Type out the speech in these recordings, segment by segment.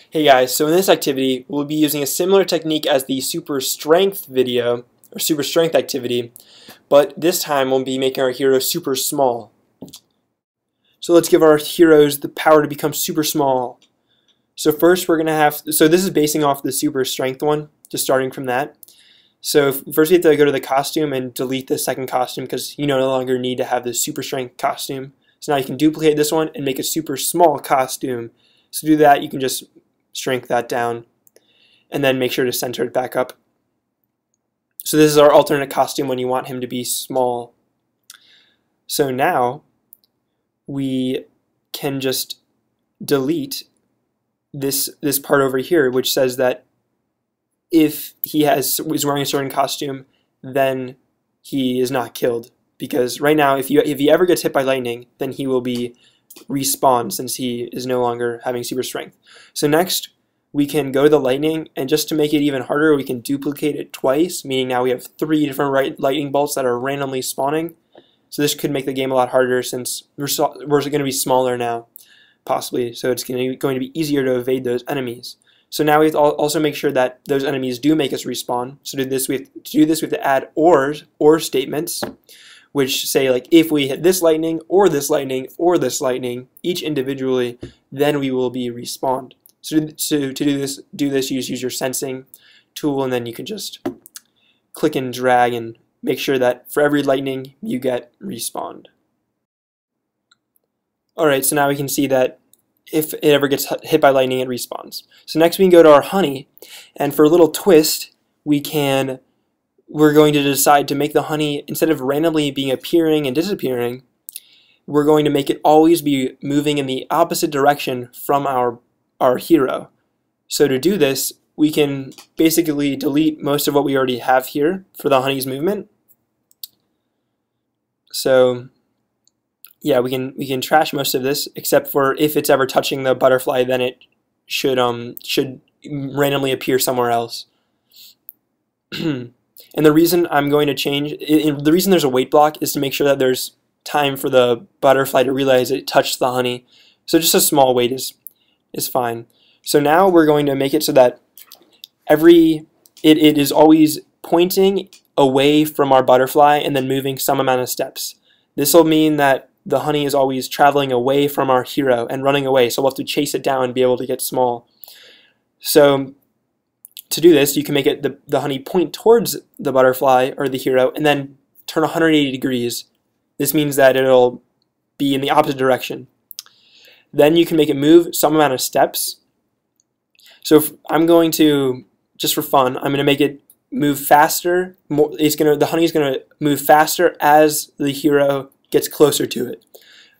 Hey guys, so in this activity, we'll be using a similar technique as the super strength video, or super strength activity, but this time we'll be making our hero super small. So let's give our heroes the power to become super small. So first we're going to so this is basing off the super strength one, just starting from that. So first we have to go to the costume and delete the second costume because you no longer need to have the super strength costume. So now you can duplicate this one and make a super small costume. So to do that, you can just shrink that down and then make sure to center it back up. So this is our alternate costume when you want him to be small. So now we can just delete this part over here, which says that if he is wearing a certain costume, then he is not killed. Because right now, if he ever gets hit by lightning, then he will be respawned since he is no longer having super strength. So next, we can go to the lightning, and just to make it even harder, we can duplicate it twice, meaning now we have 3 different lightning bolts that are randomly spawning. So this could make the game a lot harder since we're going to be smaller now, possibly. So it's going to be easier to evade those enemies. So now we have to also make sure that those enemies do make us respawn. So to do this, we have to add or statements, which say like if we hit this lightning or this lightning or this lightning, each individually, then we will be respawned. So to do this, you just use your sensing tool, and then you can just click and drag and make sure that for every lightning you get respawned. Alright, so now we can see that if it ever gets hit by lightning, it respawns. So next we can go to our honey, and for a little twist, we're going to decide to make the honey, instead of randomly appearing and disappearing, we're going to make it always be moving in the opposite direction from our hero. So to do this, we can basically delete most of what we already have here for the honey's movement. So yeah, we can trash most of this, except for if it's ever touching the butterfly, then it should randomly appear somewhere else. And the reason I'm going to change, the reason there's a wait block is to make sure that there's time for the butterfly to realize it touched the honey. So just a small wait is fine. So now we're going to make it so that it is always pointing away from our butterfly and then moving some amount of steps. This will mean that the honey is always traveling away from our hero and running away, so we'll have to chase it down and be able to get small. So to do this, you can make it the honey point towards the butterfly or the hero and then turn 180 degrees. This means that it'll be in the opposite direction. Then you can make it move some amount of steps. So if I'm going to, just for fun, I'm going to make it move faster. The honey is going to move faster as the hero gets closer to it.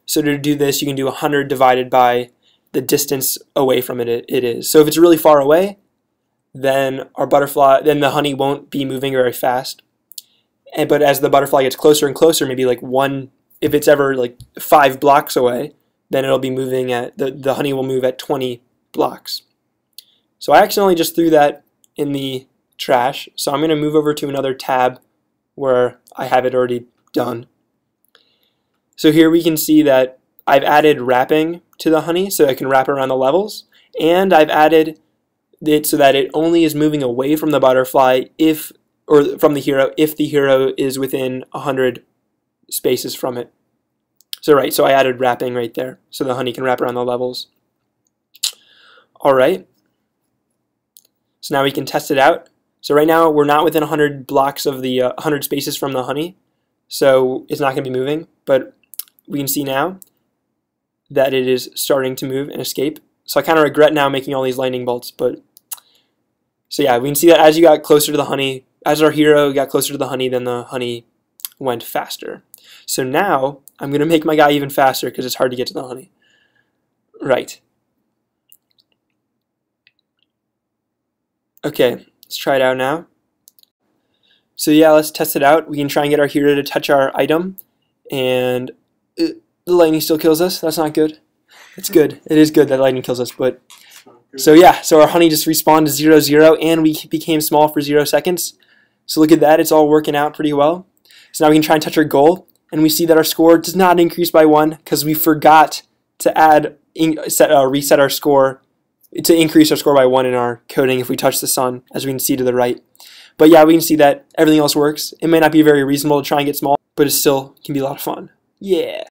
So to do this, you can do 100 divided by the distance away from it is. So if it's really far away, then the honey won't be moving very fast. But as the butterfly gets closer and closer, maybe like if it's ever like 5 blocks away, then it'll be moving at, the honey will move at 20 blocks. So I accidentally just threw that in the trash, so I'm going to move over to another tab where I have it already done. So here we can see that I've added wrapping to the honey so I can wrap around the levels, and I've added it so that it only is moving away from the butterfly or from the hero if the hero is within 100 spaces from it. So I added wrapping right there so the honey can wrap around the levels. Alright, so now we can test it out. So right now we're not within 100 blocks of the 100 spaces from the honey, so it's not going to be moving, but we can see now that it is starting to move and escape. So I kind of regret now making all these lightning bolts, but so yeah, we can see that as you got closer to the honey, as our hero got closer to the honey, then the honey went faster. So now I'm going to make my guy even faster because it's hard to get to the honey. Right. Okay, let's try it out now. So yeah, let's test it out. We can try and get our hero to touch our item, and the lightning still kills us. That's not good. It's good. It is good that lightning kills us, but so yeah, so our honey just respawned to 0, 0, and we became small for 0 seconds. So look at that, it's all working out pretty well. So now we can try and touch our goal, and we see that our score does not increase by 1 because we forgot to reset our score to increase our score by 1 in our coding if we touch the sun, as we can see to the right. But yeah, we can see that everything else works. It may not be very reasonable to try and get small, but it still can be a lot of fun. Yeah.